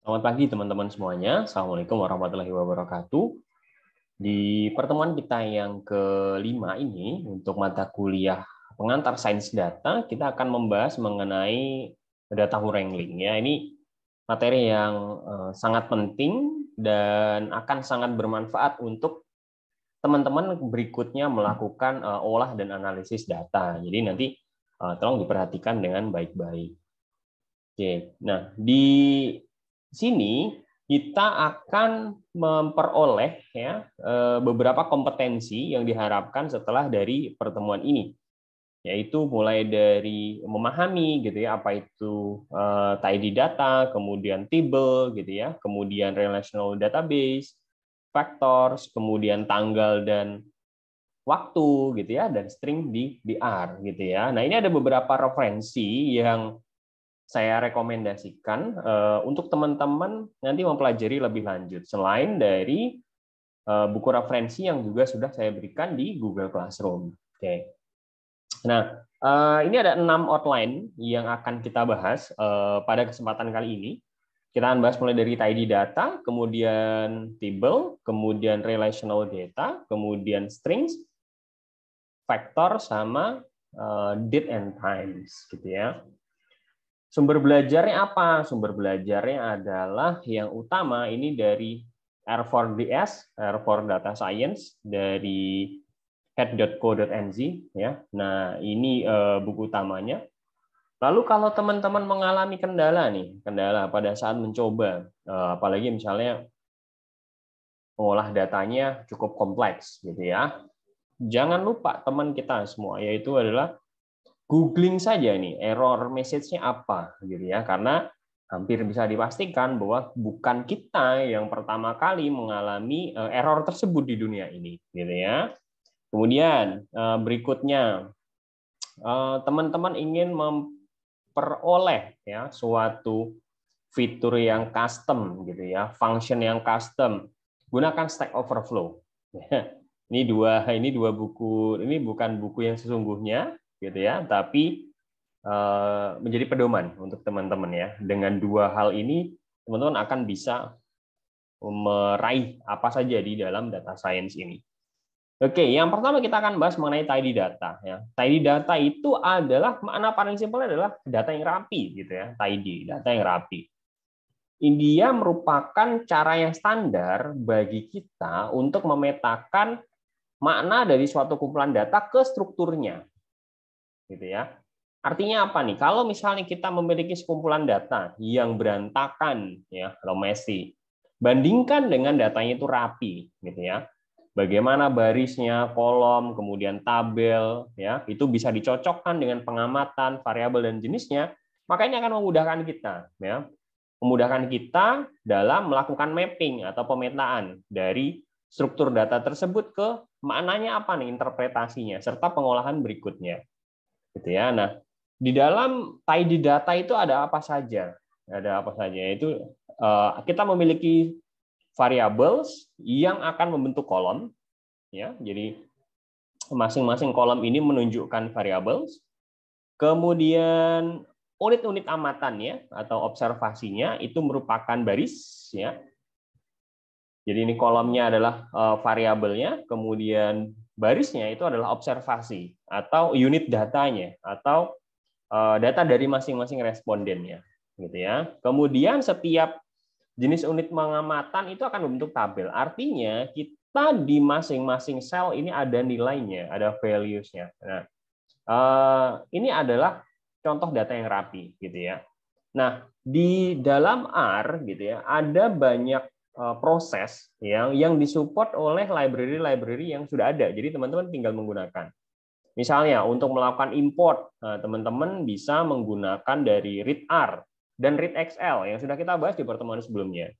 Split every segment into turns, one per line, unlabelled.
Selamat pagi teman-teman semuanya. Assalamualaikum warahmatullahi wabarakatuh. Di pertemuan kita yang kelima ini, untuk mata kuliah pengantar sains data, kita akan membahas mengenai data wrangling. Ya, ini materi yang sangat penting dan akan sangat bermanfaat untuk teman-teman berikutnya melakukan olah dan analisis data. Jadi nanti tolong diperhatikan dengan baik-baik. Oke, nah di sini kita akan memperoleh ya beberapa kompetensi yang diharapkan setelah dari pertemuan ini, yaitu mulai dari memahami gitu ya apa itu tidy data, kemudian table gitu ya, kemudian relational database, factors, kemudian tanggal dan waktu gitu ya, dan string di R gitu ya. Nah, ini ada beberapa referensi yang saya rekomendasikan untuk teman-teman nanti mempelajari lebih lanjut selain dari buku referensi yang juga sudah saya berikan di Google Classroom. Oke. Nah, ini ada 6 outline yang akan kita bahas pada kesempatan kali ini. Kita akan bahas mulai dari tidy data, kemudian table, kemudian relational data, kemudian strings, factor, sama date and times gitu ya. Sumber belajarnya apa? Sumber belajarnya adalah yang utama ini dari R4DS, R4 Data Science dari head.co.nz ya. Nah, ini buku utamanya. Lalu kalau teman-teman mengalami kendala pada saat mencoba, apalagi misalnya mengolah datanya cukup kompleks gitu ya. Jangan lupa teman kita semua, yaitu adalah googling saja nih error message-nya apa gitu ya, karena hampir bisa dipastikan bahwa bukan kita yang pertama kali mengalami error tersebut di dunia ini gitu ya. Kemudian berikutnya teman-teman ingin memperoleh ya suatu fitur yang custom gitu ya, function yang custom, gunakan Stack Overflow. Ini dua buku, ini bukan buku yang sesungguhnya gitu ya, tapi menjadi pedoman untuk teman-teman ya. Dengan dua hal ini teman-teman akan bisa meraih apa saja di dalam data science ini. Oke, yang pertama kita akan bahas mengenai tidy data ya. Tidy data itu adalah, makna paling simpel adalah data yang rapi gitu ya, tidy, data yang rapi. Dia merupakan cara yang standar bagi kita untuk memetakan makna dari suatu kumpulan data ke strukturnya. Gitu ya. Artinya apa nih? Kalau misalnya kita memiliki sekumpulan data yang berantakan ya, atau messy, bandingkan dengan datanya itu rapi gitu ya. Bagaimana barisnya, kolom, kemudian tabel ya, itu bisa dicocokkan dengan pengamatan variabel dan jenisnya, maka ini akan memudahkan kita ya. Memudahkan kita dalam melakukan mapping atau pemetaan dari struktur data tersebut ke maknanya apa nih, interpretasinya serta pengolahan berikutnya. Gitu ya. Nah, di dalam tidy data itu ada apa saja? Ada apa saja? Itu kita memiliki variables yang akan membentuk kolom ya. Jadi masing-masing kolom ini menunjukkan variables. Kemudian unit-unit amatannya atau observasinya itu merupakan baris ya. Jadi ini kolomnya adalah variabelnya, kemudian barisnya itu adalah observasi atau unit datanya atau data dari masing-masing respondennya gitu ya. Kemudian setiap jenis unit pengamatan itu akan membentuk tabel. Artinya kita di masing-masing sel ini ada nilainya, ada values-nya. Nah, ini adalah contoh data yang rapi gitu ya. Nah, di dalam R gitu ya, ada banyak proses yang disupport oleh library-library yang sudah ada. Jadi teman-teman tinggal menggunakan. Misalnya untuk melakukan import, teman-teman bisa menggunakan dari readr dan readxl yang sudah kita bahas di pertemuan sebelumnya.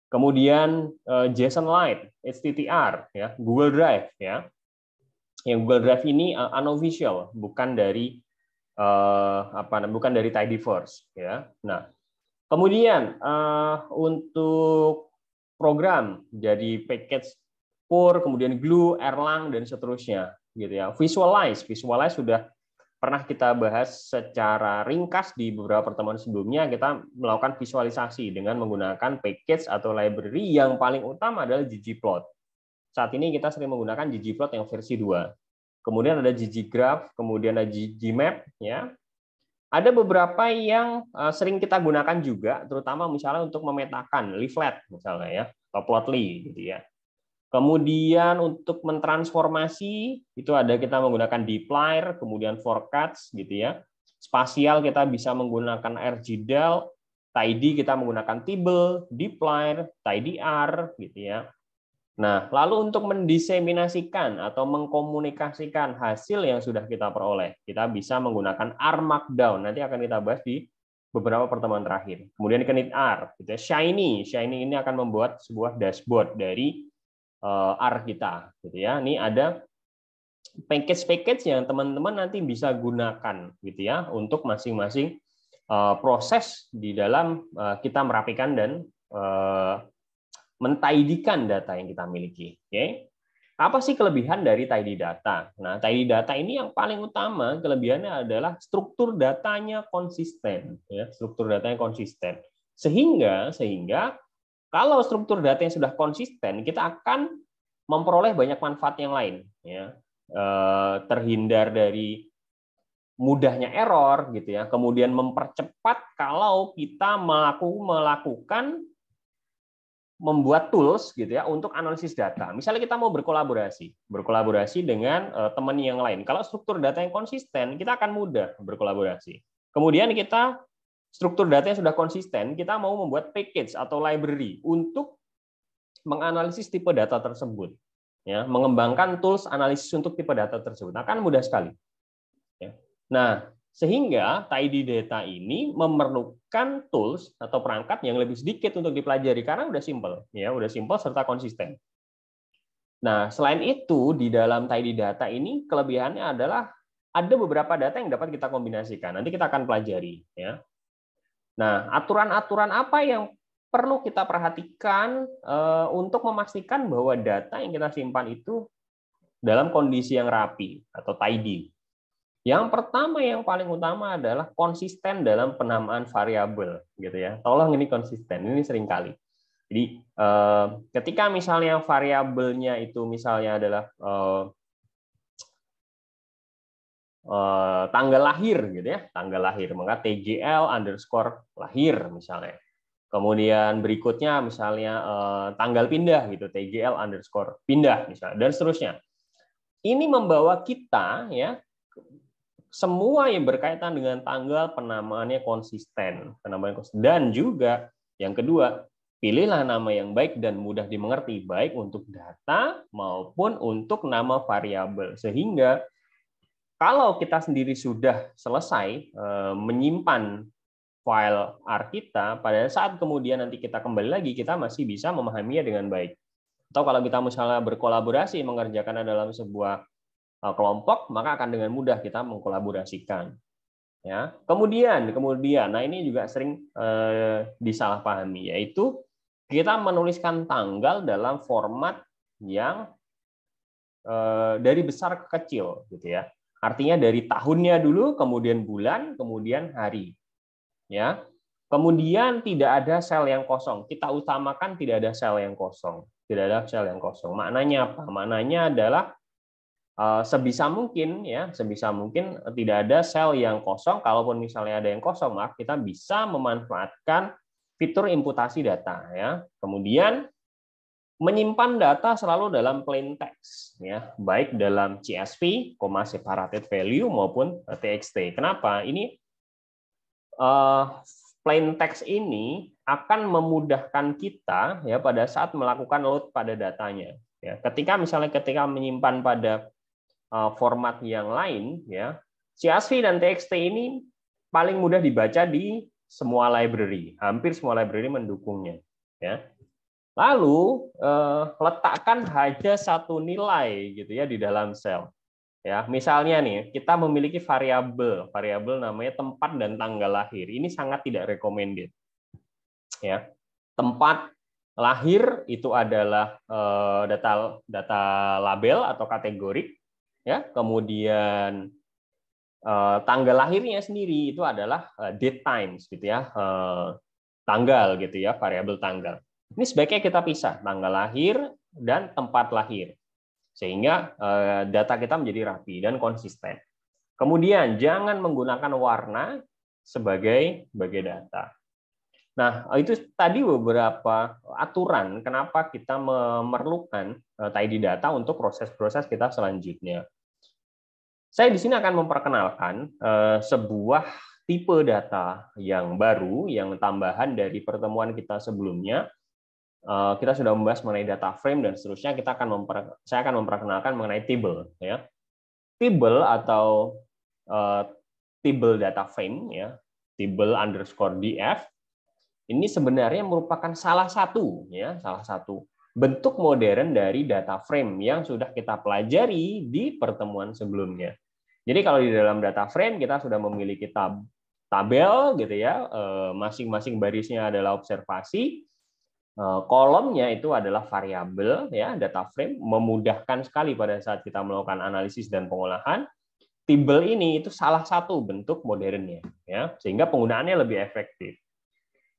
Kemudian JSON-Lite, HTTR, ya, Google Drive, ya. Yang Google Drive ini unofficial, bukan dari bukan dari Tidyverse, ya. Nah, kemudian untuk program jadi package Pur, kemudian Glue, Erlang dan seterusnya gitu ya. Visualize sudah pernah kita bahas secara ringkas di beberapa pertemuan sebelumnya. Kita melakukan visualisasi dengan menggunakan package atau library yang paling utama adalah ggplot. Saat ini kita sering menggunakan ggplot yang versi 2. Kemudian ada gggraph, kemudian ada ggmap, ya. Ada beberapa yang sering kita gunakan juga, terutama misalnya untuk memetakan leaflet misalnya ya, atau plotly gitu ya. Kemudian untuk mentransformasi itu ada kita menggunakan dplyr, kemudian forecasts gitu ya. Spasial kita bisa menggunakan rgdal, tidy kita menggunakan tibble, dplyr, tidyr gitu ya. Nah, lalu untuk mendiseminasikan atau mengkomunikasikan hasil yang sudah kita peroleh, kita bisa menggunakan R Markdown. Nanti akan kita bahas di beberapa pertemuan terakhir. Kemudian knit-R, gitu ya. Shiny ini akan membuat sebuah dashboard dari R kita, gitu ya. Ini ada package-package yang teman-teman nanti bisa gunakan, gitu ya, untuk masing-masing proses di dalam kita merapikan dan mentaidikan data yang kita miliki. Oke. Apa sih kelebihan dari tidy data? Nah, tidy data ini yang paling utama kelebihannya adalah struktur datanya konsisten, ya, struktur datanya konsisten. Sehingga kalau struktur data yang sudah konsisten, kita akan memperoleh banyak manfaat yang lain, ya. Terhindar dari mudahnya error gitu ya. Kemudian mempercepat kalau kita melakukan membuat tools gitu ya untuk analisis data. Misalnya kita mau berkolaborasi dengan teman yang lain. Kalau struktur data yang konsisten, kita akan mudah berkolaborasi. Kemudian kita struktur data yang sudah konsisten, kita mau membuat package atau library untuk menganalisis tipe data tersebut. Ya, mengembangkan tools analisis untuk tipe data tersebut akan mudah sekali. Ya. Nah, sehingga tidy data ini memerlukan tools atau perangkat yang lebih sedikit untuk dipelajari karena udah simple, ya, udah simple serta konsisten. Nah, selain itu di dalam tidy data ini kelebihannya adalah ada beberapa data yang dapat kita kombinasikan. Nanti kita akan pelajari, ya. Nah, aturan-aturan apa yang perlu kita perhatikan untuk memastikan bahwa data yang kita simpan itu dalam kondisi yang rapi atau tidy. Yang pertama yang paling utama adalah konsisten dalam penamaan variabel, gitu ya. Tolong ini konsisten, ini sering kali. Jadi ketika misalnya variabelnya itu misalnya adalah tanggal lahir, gitu ya, tanggal lahir, maka tgl_lahir misalnya. Kemudian berikutnya misalnya tanggal pindah gitu, tgl_pindah misalnya, dan seterusnya. Ini membawa kita ya semua yang berkaitan dengan tanggal penamaannya konsisten, dan juga yang kedua, pilihlah nama yang baik dan mudah dimengerti baik untuk data maupun untuk nama variabel, sehingga kalau kita sendiri sudah selesai menyimpan file R kita, pada saat kemudian nanti kita kembali lagi, kita masih bisa memahaminya dengan baik. Atau kalau kita misalnya berkolaborasi mengerjakan dalam sebuah kelompok, maka akan dengan mudah kita mengkolaborasikan. Ya. Kemudian, nah ini juga sering disalahpahami, yaitu kita menuliskan tanggal dalam format yang dari besar ke kecil, gitu ya. Artinya dari tahunnya dulu, kemudian bulan, kemudian hari. Ya, kemudian tidak ada sel yang kosong. Kita utamakan tidak ada sel yang kosong. Tidak ada sel yang kosong. Maknanya apa? Maknanya adalah sebisa mungkin tidak ada sel yang kosong. Kalaupun misalnya ada yang kosong, maka kita bisa memanfaatkan fitur imputasi data. Ya, kemudian menyimpan data selalu dalam plain text, ya, baik dalam CSV, separated value maupun TXT. Kenapa? Ini plain text ini akan memudahkan kita ya pada saat melakukan load pada datanya. Ya, ketika menyimpan pada format yang lain, ya, CSV dan TXT ini paling mudah dibaca di semua library, hampir semua library mendukungnya. Ya. Lalu letakkan hanya satu nilai gitu ya di dalam sel. Ya, misalnya nih, kita memiliki variabel namanya tempat dan tanggal lahir. Ini sangat tidak recommended. Ya, tempat lahir itu adalah data label atau kategori. Ya, kemudian tanggal lahirnya sendiri itu adalah date times gitu ya, tanggal gitu ya, variabel tanggal. Ini sebaiknya kita pisah tanggal lahir dan tempat lahir sehingga data kita menjadi rapi dan konsisten. Kemudian jangan menggunakan warna sebagai data. Nah, itu tadi beberapa aturan kenapa kita memerlukan tidy data untuk proses-proses kita selanjutnya. Saya di sini akan memperkenalkan sebuah tipe data yang baru, yang tambahan dari pertemuan kita sebelumnya. Kita sudah membahas mengenai data frame dan seterusnya. Saya akan memperkenalkan mengenai table. Ya. Table atau table data frame, ya, table underscore df. Ini sebenarnya merupakan salah satu bentuk modern dari data frame yang sudah kita pelajari di pertemuan sebelumnya. Jadi kalau di dalam data frame kita sudah memiliki tabel gitu ya, masing-masing barisnya adalah observasi, kolomnya itu adalah variabel ya, data frame memudahkan sekali pada saat kita melakukan analisis dan pengolahan. Table ini itu salah satu bentuk modernnya ya, sehingga penggunaannya lebih efektif.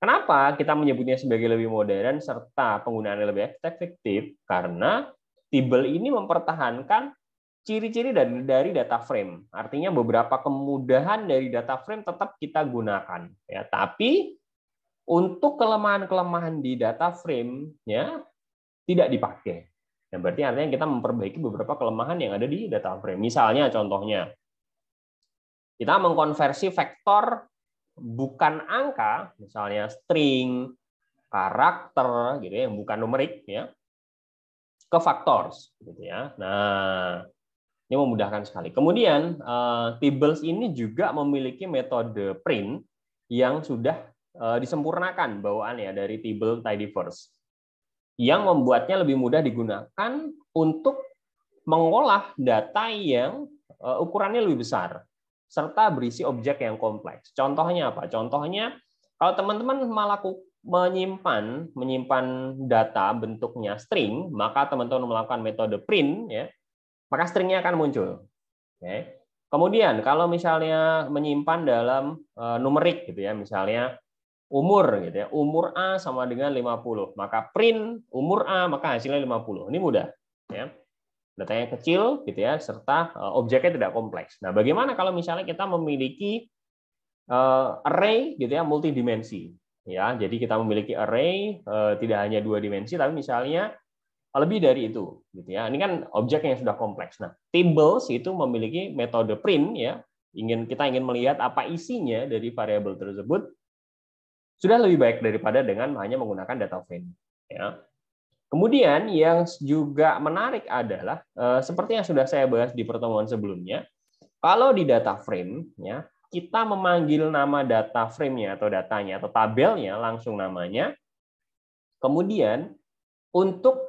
Kenapa kita menyebutnya sebagai lebih modern serta penggunaannya lebih efektif? Karena table ini mempertahankan ciri-ciri dari data frame. Artinya beberapa kemudahan dari data frame tetap kita gunakan. Ya, tapi untuk kelemahan-kelemahan di data frame ya tidak dipakai. Nah, berarti artinya kita memperbaiki beberapa kelemahan yang ada di data frame. Misalnya contohnya, kita mengkonversi vektor bukan angka, misalnya string, karakter, gitu ya, yang bukan numerik, ya, ke factors, gitu ya. Nah, ini memudahkan sekali. Kemudian tables ini juga memiliki metode print yang sudah disempurnakan bawaannya dari table tidyverse, yang membuatnya lebih mudah digunakan untuk mengolah data yang ukurannya lebih besar serta berisi objek yang kompleks. Contohnya apa? Contohnya kalau teman-teman menyimpan data bentuknya string, maka teman-teman melakukan metode print, ya, maka stringnya akan muncul. Oke. Kemudian kalau misalnya menyimpan dalam numerik gitu ya, misalnya umur gitu ya, umur A sama dengan 50, maka print umur A maka hasilnya 50. Ini mudah ya. Datanya kecil gitu ya, serta objeknya tidak kompleks. Nah, bagaimana kalau misalnya kita memiliki array gitu ya, multidimensi ya. Jadi kita memiliki array tidak hanya 2 dimensi tapi misalnya lebih dari itu gitu ya. Ini kan objek yang sudah kompleks. Nah, tables itu memiliki metode print ya. Kita ingin melihat apa isinya dari variabel tersebut, sudah lebih baik daripada dengan hanya menggunakan data frame ya. Kemudian yang juga menarik adalah seperti yang sudah saya bahas di pertemuan sebelumnya, kalau di data frame ya, kita memanggil nama data frame-nya atau datanya atau tabelnya langsung namanya. Kemudian untuk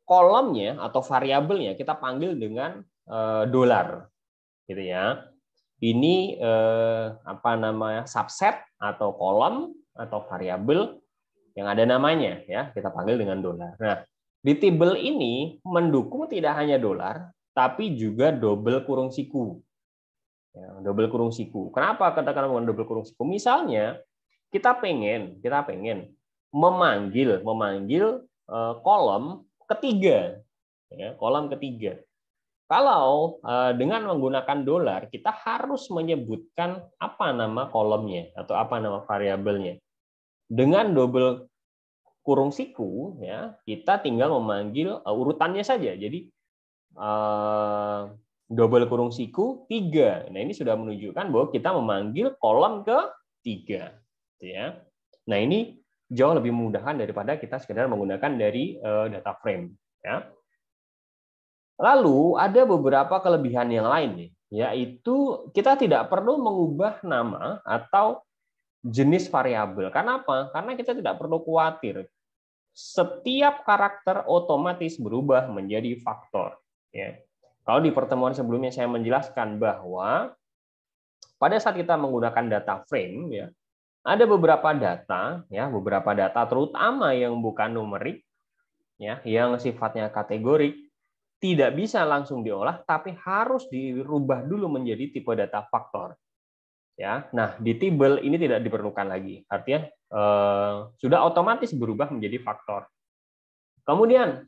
kolomnya atau variabelnya kita panggil dengan dolar gitu ya. Ini subset atau kolom atau variabel yang ada namanya ya, kita panggil dengan dolar. Nah, di table ini mendukung tidak hanya dolar tapi juga double kurung siku. Ya, double kurung siku. Kenapa katakan double kurung siku? Misalnya kita pengen memanggil kolom ketiga ya, kolom ketiga. Kalau dengan menggunakan dolar, kita harus menyebutkan apa nama kolomnya atau apa nama variabelnya. Dengan double kurung siku, ya, kita tinggal memanggil urutannya saja. Jadi double kurung siku 3. Nah, ini sudah menunjukkan bahwa kita memanggil kolom ke-3. Ya. Nah, ini jauh lebih memudahkan daripada kita sekedar menggunakan dari data frame. Ya. Lalu ada beberapa kelebihan yang lain nih, yaitu kita tidak perlu mengubah nama atau jenis variabel. Karena apa? Karena kita tidak perlu khawatir. Setiap karakter otomatis berubah menjadi faktor. Ya. Kalau di pertemuan sebelumnya saya menjelaskan bahwa pada saat kita menggunakan data frame, ya, ada beberapa data terutama yang bukan numerik, ya, yang sifatnya kategorik, tidak bisa langsung diolah, tapi harus dirubah dulu menjadi tipe data faktor. Ya, nah di table ini tidak diperlukan lagi, artinya sudah otomatis berubah menjadi faktor. Kemudian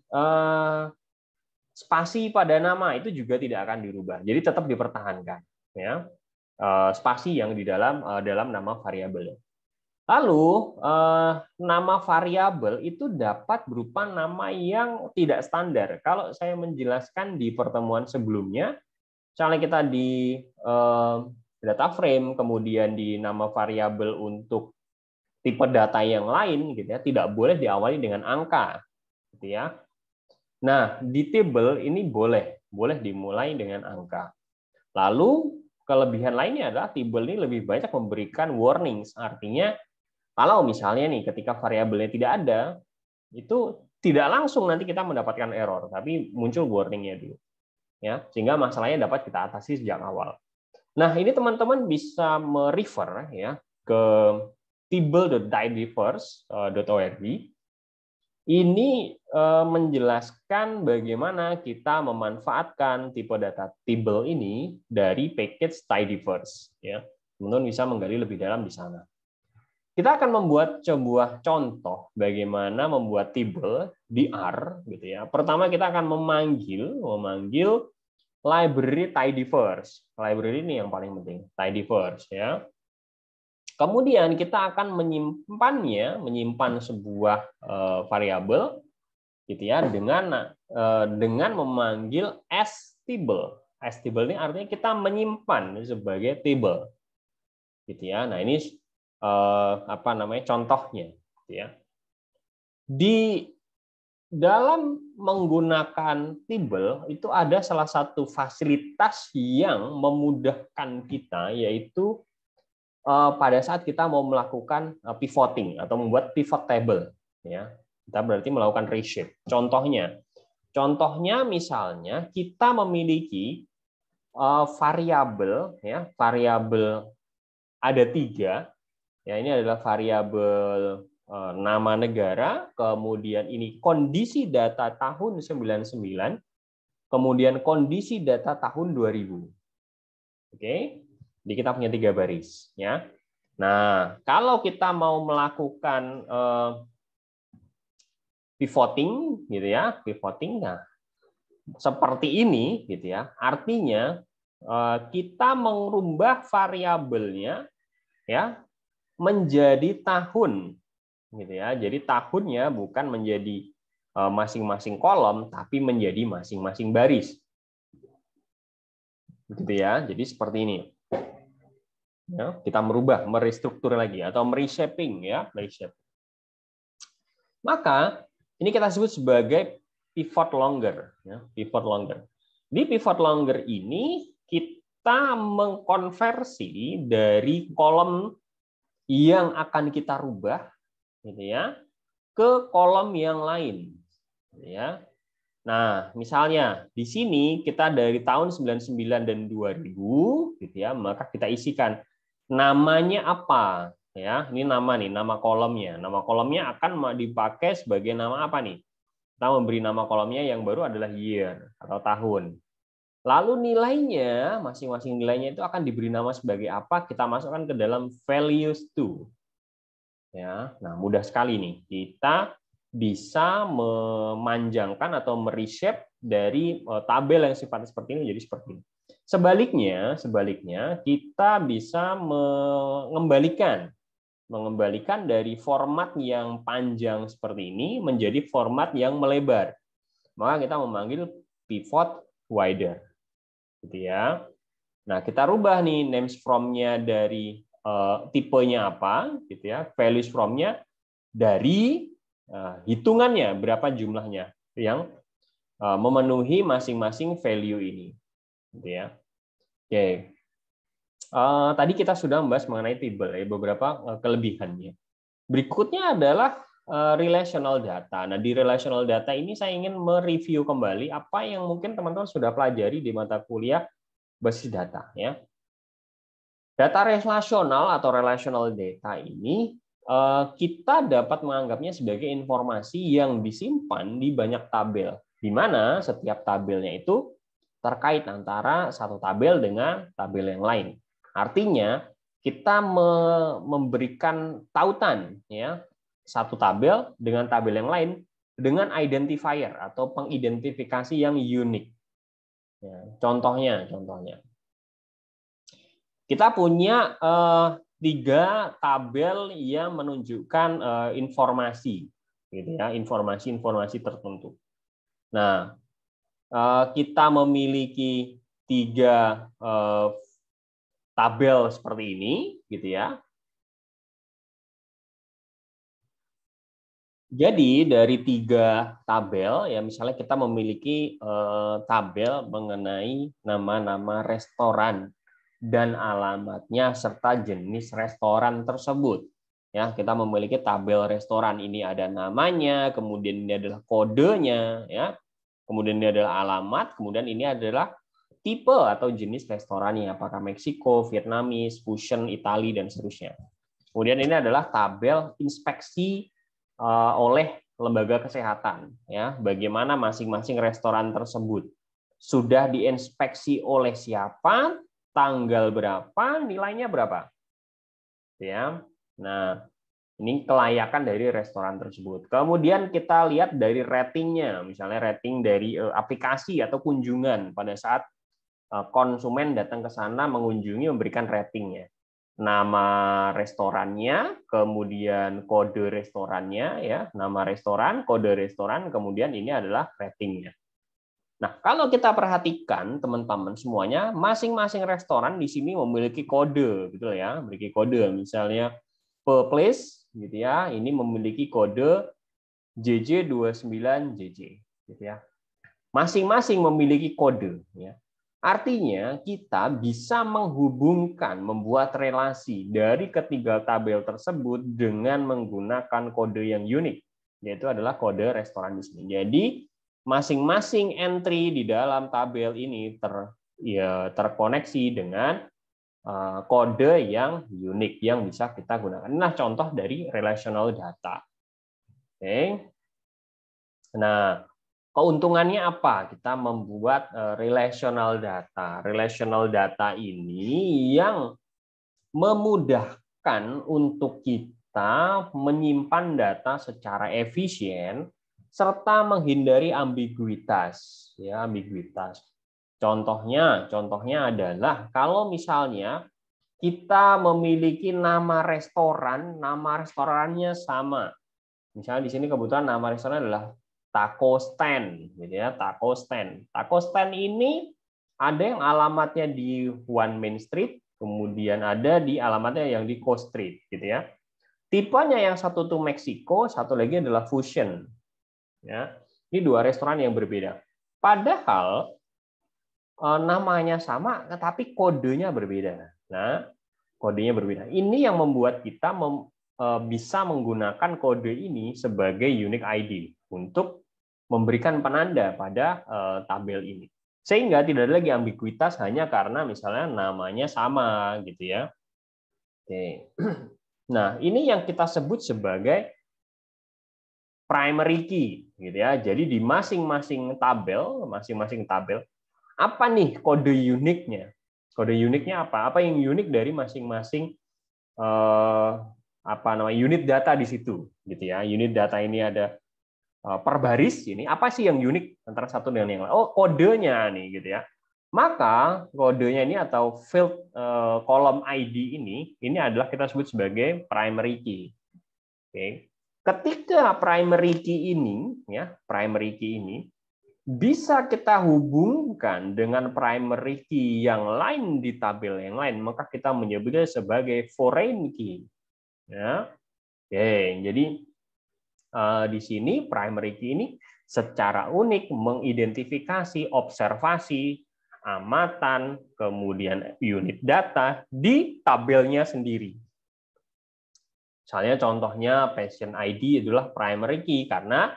spasi pada nama itu juga tidak akan dirubah, jadi tetap dipertahankan. Ya, spasi yang di dalam nama variabel. Lalu nama variabel itu dapat berupa nama yang tidak standar. Kalau saya menjelaskan di pertemuan sebelumnya, misalnya kita di data frame, kemudian di nama variabel untuk tipe data yang lain, gitu ya, tidak boleh diawali dengan angka, gitu ya. Nah, di table ini boleh dimulai dengan angka. Lalu kelebihan lainnya adalah table ini lebih banyak memberikan warnings, artinya kalau misalnya nih ketika variabelnya tidak ada, itu tidak langsung nanti kita mendapatkan error, tapi muncul warningnya dulu, ya, sehingga masalahnya dapat kita atasi sejak awal. Nah, ini teman-teman bisa merefer ya ke table.tidyverse.org. Ini menjelaskan bagaimana kita memanfaatkan tipe data table ini dari package tidyverse. Ya, teman-teman bisa menggali lebih dalam di sana. Kita akan membuat sebuah contoh bagaimana membuat table di R, gitu ya. Pertama kita akan memanggil library tidyverse. Library ini yang paling penting, tidyverse ya. Kemudian kita akan menyimpan sebuah variabel, gitu ya, dengan memanggil stable. Stable ini artinya kita menyimpan sebagai table, gitu ya. Nah ini contohnya, gitu ya. Di dalam menggunakan table itu ada salah satu fasilitas yang memudahkan kita, yaitu pada saat kita mau melakukan pivoting atau membuat pivot table, ya, kita berarti melakukan reshape. Contohnya misalnya kita memiliki variabel, ya, variabel ada 3, ya, ini adalah variabel nama negara, kemudian ini kondisi data tahun 99, kemudian kondisi data tahun 2000. Oke. Jadi kita punya 3 baris, ya. Nah, kalau kita mau melakukan pivoting, gitu ya, pivoting, nah seperti ini, gitu ya. Artinya kita merubah variabelnya, ya, menjadi tahun, gitu ya. Jadi tahunnya bukan menjadi masing-masing kolom, tapi menjadi masing-masing baris, gitu ya. Jadi seperti ini. Ya, kita merestruktur lagi atau mereshaping, ya, reshape. Maka ini kita sebut sebagai pivot longer, ya, pivot longer. Di pivot longer ini kita mengkonversi dari kolom yang akan kita rubah, gitu ya, ke kolom yang lain, ya. Nah, misalnya di sini kita dari tahun 99 dan 2000, gitu ya, maka kita isikan namanya apa, ya. Ini nama kolomnya. Nama kolomnya akan dipakai sebagai nama apa nih? Kita memberi nama kolomnya yang baru adalah year atau tahun. Lalu nilainya, masing-masing nilainya itu akan diberi nama sebagai apa? Kita masukkan ke dalam values to. Ya, nah mudah sekali nih. Kita bisa memanjangkan atau mereshape dari tabel yang sifatnya seperti ini menjadi seperti ini. Sebaliknya kita bisa mengembalikan dari format yang panjang seperti ini menjadi format yang melebar. Maka kita memanggil pivot wider, gitu ya. Nah, kita rubah nih names from-nya dari tipenya apa, gitu ya. Values from-nya dari hitungannya berapa jumlahnya yang memenuhi masing-masing value ini, gitu ya. Oke. Tadi kita sudah membahas mengenai table, ya, beberapa kelebihannya. Berikutnya adalah relational data. Nah, di relational data ini saya ingin mereview kembali apa yang mungkin teman-teman sudah pelajari di mata kuliah basis data, ya. Data relasional atau relational data ini kita dapat menganggapnya sebagai informasi yang disimpan di banyak tabel. di mana setiap tabelnya itu terkait antara satu tabel dengan tabel yang lain. Artinya kita memberikan tautan ya satu tabel dengan tabel yang lain dengan identifier atau pengidentifikasi yang unik. Ya, contohnya kita punya 3 tabel yang menunjukkan informasi, gitu ya, informasi tertentu. Nah, kita memiliki 3 tabel seperti ini, gitu ya. Jadi dari 3 tabel, ya misalnya kita memiliki tabel mengenai nama-nama restoran dan alamatnya serta jenis restoran tersebut. Ya, kita memiliki tabel restoran, ini ada namanya, kemudian ini adalah kodenya, ya. Kemudian ini adalah alamat, kemudian ini adalah tipe atau jenis restorannya, apakah Meksiko, Vietnamese, fusion, Itali, dan seterusnya. Kemudian ini adalah tabel inspeksi oleh lembaga kesehatan, ya, bagaimana masing-masing restoran tersebut sudah diinspeksi oleh siapa, tanggal berapa, nilainya berapa, ya. Nah, ini kelayakan dari restoran tersebut. Kemudian kita lihat dari ratingnya, misalnya rating dari aplikasi atau kunjungan pada saat konsumen datang ke sana mengunjungi, memberikan ratingnya. Nama restorannya, kemudian kode restorannya, ya, nama restoran, kode restoran, kemudian ini adalah ratingnya. Nah, kalau kita perhatikan teman-teman semuanya, masing-masing restoran di sini memiliki kode, gitu ya, memiliki kode. Misalnya Per Place, gitu ya, ini memiliki kode JJ29JJ, gitu ya. Masing-masing memiliki kode, ya. Artinya kita bisa menghubungkan, membuat relasi dari ketiga tabel tersebut dengan menggunakan kode yang unik, yaitu adalah kode restoran di sini. Jadi masing-masing entry di dalam tabel ini terkoneksi dengan kode yang unik yang bisa kita gunakan. Nah, contoh dari relational data. Oke. Nah, keuntungannya apa? Kita membuat relational data. Relational data ini yang memudahkan untuk kita menyimpan data secara efisien serta menghindari ambiguitas, ya, ambiguitas. Contohnya adalah kalau misalnya kita memiliki nama restorannya sama. Misalnya di sini kebetulan nama restoran adalah Taco Stand, gitu ya, Taco Stand. Taco Stand ini ada yang alamatnya di One Main Street, kemudian ada di alamatnya yang di Coast Street, gitu ya. Tipenya yang satu tuh Meksiko, satu lagi adalah Fusion. Ya, ini 2 restoran yang berbeda. Padahal namanya sama, tetapi kodenya berbeda. Nah, kodenya berbeda. Ini yang membuat kita bisa menggunakan kode ini sebagai unique ID untuk memberikan penanda pada tabel ini. Sehingga tidak ada lagi ambiguitas hanya karena misalnya namanya sama, gitu ya. Oke. Nah, ini yang kita sebut sebagai primary key, gitu ya. Jadi di masing-masing tabel, apa nih kode uniknya? Kode uniknya apa? Apa yang unik dari masing-masing unit data di situ, gitu ya. Unit data ini ada per baris, ini apa sih yang unik antara satu dengan yang lain? Oh, kodenya nih, gitu ya. Maka kodenya ini atau field kolom ID ini adalah kita sebut sebagai primary key. Oke. Ketika primary key ini bisa kita hubungkan dengan primary key yang lain di tabel yang lain, maka kita menyebutnya sebagai foreign key. Ya. Oke, jadi di sini primary key ini secara unik mengidentifikasi observasi, amatan, kemudian unit data di tabelnya sendiri. Misalnya contohnya patient ID adalah primary key karena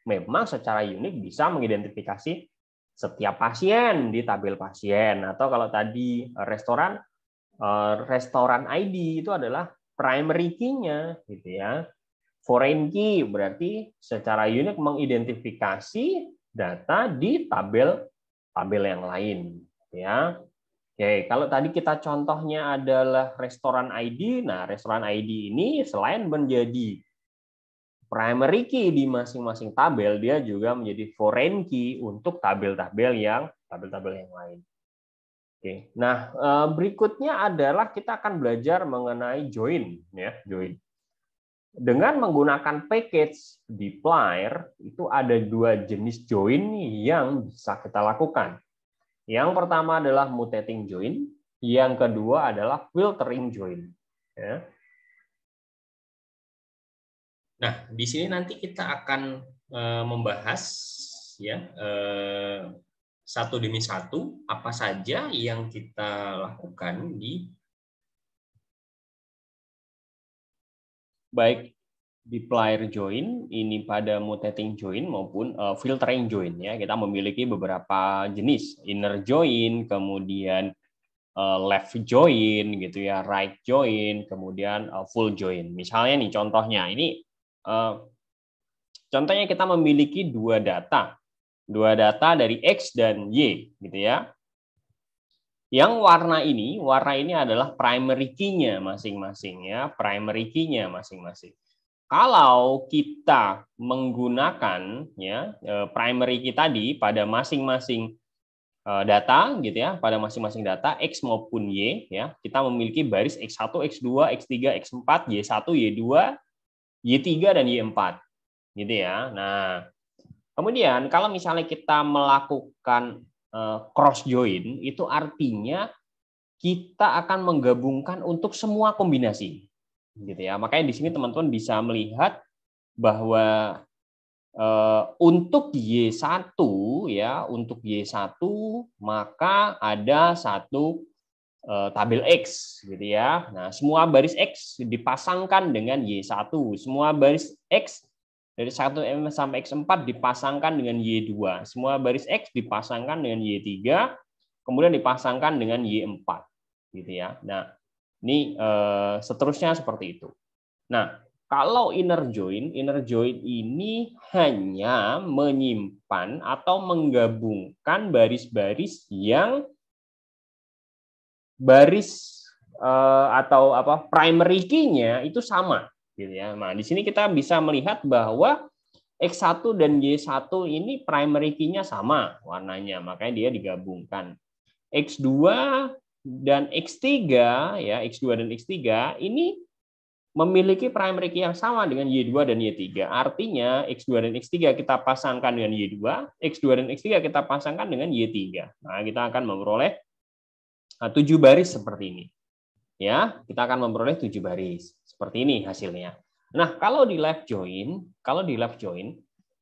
memang secara unik bisa mengidentifikasi setiap pasien di tabel pasien, atau kalau tadi restoran ID itu adalah primary key-nya, gitu ya. Foreign key berarti secara unik mengidentifikasi data di tabel yang lain, ya. Oke, kalau tadi kita contohnya adalah restoran ID, nah restoran ID ini selain menjadi primary key di masing-masing tabel, dia juga menjadi foreign key untuk tabel-tabel yang lain. Oke, nah berikutnya adalah kita akan belajar mengenai join, ya, join. Dengan menggunakan package dplyr itu ada dua jenis join yang bisa kita lakukan. Yang pertama adalah mutating join, yang kedua adalah filtering join. Ya. Nah, di sini nanti kita akan membahas ya satu demi satu apa saja yang kita lakukan di baik dplyr join ini pada mutating join maupun filtering join, ya. Kita memiliki beberapa jenis, inner join, kemudian left join gitu ya, right join, kemudian full join. Misalnya nih contohnya ini contohnya kita memiliki dua data dari X dan Y gitu ya. Yang warna ini adalah primary key-nya masing-masing, ya, primary key-nya masing-masing. Kalau kita menggunakan ya primary key tadi pada masing-masing data gitu ya, pada masing-masing data X maupun Y, ya, kita memiliki baris X1, X2, X3, X4, Y1, Y2, Y3 dan Y4 gitu ya. Nah, kemudian kalau misalnya kita melakukan cross join, itu artinya kita akan menggabungkan untuk semua kombinasi, gitu ya. Makanya di sini teman-teman bisa melihat bahwa untuk Y1 ya, untuk Y1 maka ada satu tabel X gitu ya. Nah, semua baris X dipasangkan dengan Y1, semua baris X dari 1 sampai X4 dipasangkan dengan Y2. Semua baris X dipasangkan dengan Y3, kemudian dipasangkan dengan Y4. Gitu ya. Nah, ini seterusnya seperti itu. Nah, kalau inner join ini hanya menyimpan atau menggabungkan baris-baris yang baris atau primary key-nya itu sama. Gitu ya. Nah, di sini kita bisa melihat bahwa X1 dan Y1 ini primary key-nya sama warnanya, makanya dia digabungkan. X2 dan X3 ya, X2 dan X3 ini memiliki primary key yang sama dengan Y2 dan Y3. Artinya X2 dan X3 kita pasangkan dengan Y2, X2 dan X3 kita pasangkan dengan Y3. Nah, kita akan memperoleh 7 baris seperti ini. Ya, kita akan memperoleh 7 baris. Seperti ini hasilnya. Nah, kalau di left join,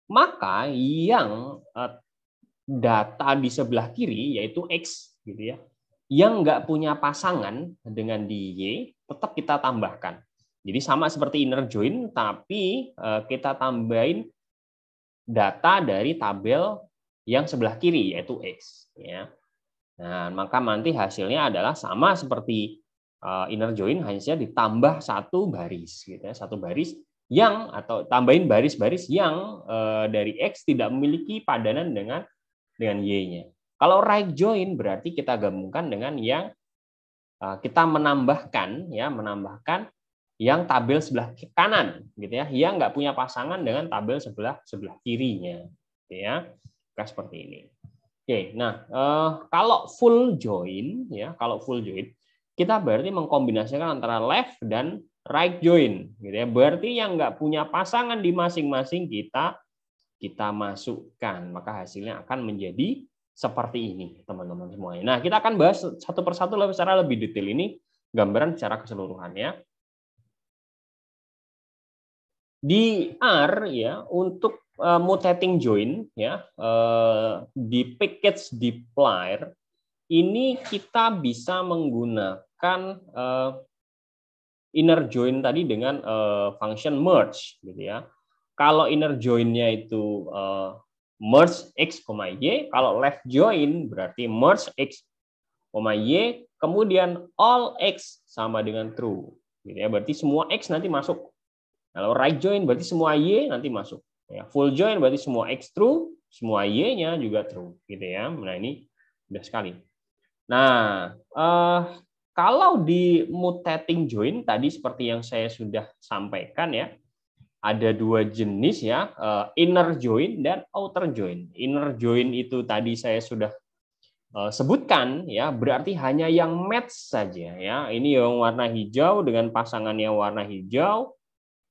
maka yang data di sebelah kiri yaitu X gitu ya, yang nggak punya pasangan dengan di Y, tetap kita tambahkan. Jadi sama seperti inner join, tapi kita tambahin data dari tabel yang sebelah kiri yaitu X. Ya. Nah, maka nanti hasilnya adalah sama seperti inner join, hanya ditambah satu baris gitu ya, satu baris yang atau tambahin baris-baris yang dari X tidak memiliki padanan dengan Y-nya. Kalau right join berarti kita gabungkan dengan yang kita menambahkan yang tabel sebelah kanan gitu ya, yang nggak punya pasangan dengan tabel sebelah kirinya gitu ya. Seperti ini. Oke, nah kalau full join ya, kita berarti mengkombinasikan antara left dan right join, gitu ya. Berarti yang nggak punya pasangan di masing-masing kita masukkan, maka hasilnya akan menjadi seperti ini, teman-teman semuanya. Nah, kita akan bahas satu persatu secara lebih detail ini, gambaran secara keseluruhannya. Di R ya, untuk mutating join ya, di package dplyr ini kita bisa menggunakan inner join tadi dengan function merge gitu ya. Kalau inner join-nya itu merge X, Y, kalau left join berarti merge X, Y, kemudian all X sama dengan true gitu ya. Berarti semua X nanti masuk. Kalau right join berarti semua Y nanti masuk. Ya, full join berarti semua X true, semua Y-nya juga true gitu ya. Nah, ini mudah sekali. Nah, kalau di mutating join tadi seperti yang saya sudah sampaikan ya, ada dua jenis ya, inner join dan outer join. Inner join itu tadi saya sudah sebutkan ya, berarti hanya yang match saja ya. Ini yang warna hijau dengan pasangan yang warna hijau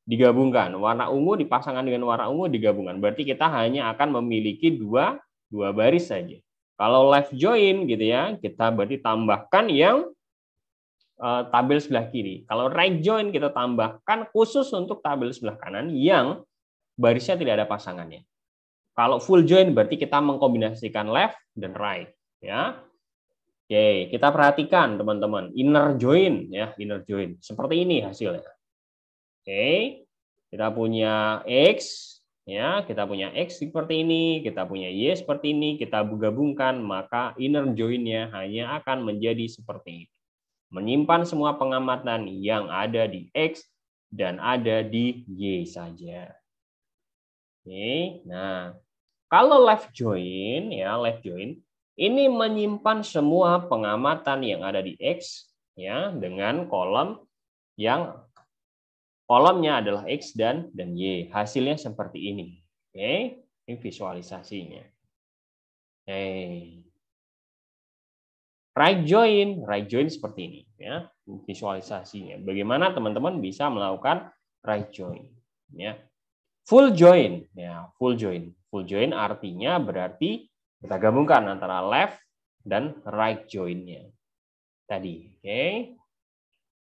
digabungkan, warna ungu dipasangkan dengan warna ungu digabungkan. Berarti kita hanya akan memiliki dua baris saja. Kalau left join gitu ya, kita berarti tambahkan yang tabel sebelah kiri. Kalau right join kita tambahkan khusus untuk tabel sebelah kanan yang barisnya tidak ada pasangannya. Kalau full join berarti kita mengkombinasikan left dan right ya. Oke, kita perhatikan teman-teman, inner join ya, inner join. Seperti ini hasilnya. Oke. Kita punya X ya, kita punya X seperti ini, kita punya Y seperti ini, kita gabungkan maka inner join-nya hanya akan menjadi seperti ini. Menyimpan semua pengamatan yang ada di X dan ada di Y saja. Oke, nah kalau left join ya, left join ini menyimpan semua pengamatan yang ada di X ya dengan kolomnya adalah X dan Y. Hasilnya seperti ini. Oke, ini visualisasinya. Oke. Right join seperti ini ya, visualisasinya. Bagaimana teman-teman bisa melakukan right join ya. Full join ya, full join artinya berarti kita gabungkan antara left dan right join-nya tadi. Oke.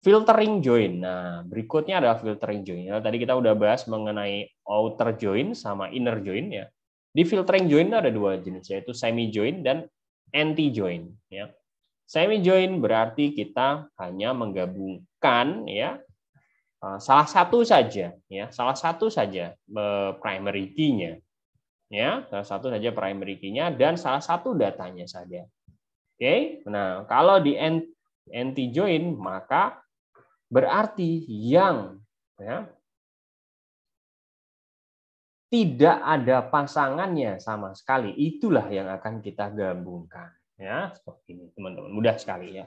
Filtering join. Nah, berikutnya adalah filtering join. Nah, tadi kita udah bahas mengenai outer join sama inner join ya. Di filtering join ada dua jenis yaitu semi join dan anti join ya. Semi join berarti kita hanya menggabungkan ya salah satu saja primary key-nya ya, salah satu saja primary key-nya dan salah satu datanya saja. Oke. Nah, kalau di anti join maka berarti yang ya, tidak ada pasangannya sama sekali itulah yang akan kita gabungkan. Ya, seperti ini teman-teman, mudah sekali ya.